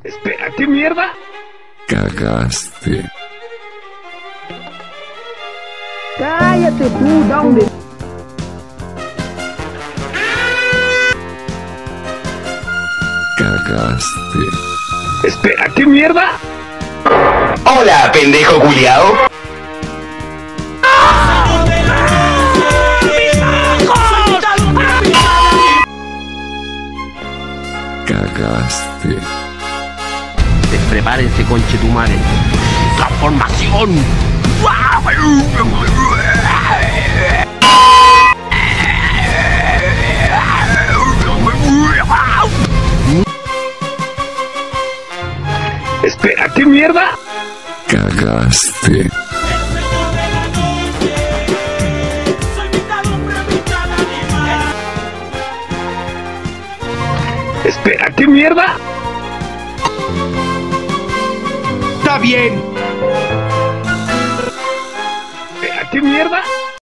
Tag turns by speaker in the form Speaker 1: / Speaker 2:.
Speaker 1: Espera, ¿qué mierda?
Speaker 2: Cagaste.
Speaker 3: Cállate tú, ¿dónde?
Speaker 2: Cagaste.
Speaker 1: Espera, ¿qué mierda?
Speaker 4: Hola, pendejo culiao.
Speaker 2: Cagaste.
Speaker 5: Prepárense, conchetumare. ¡Transformación!
Speaker 1: Espera, ¿qué mierda?
Speaker 2: Cagaste.
Speaker 1: Espera, ¿qué mierda?
Speaker 5: ¡Está bien!
Speaker 1: Espera, ¿qué mierda?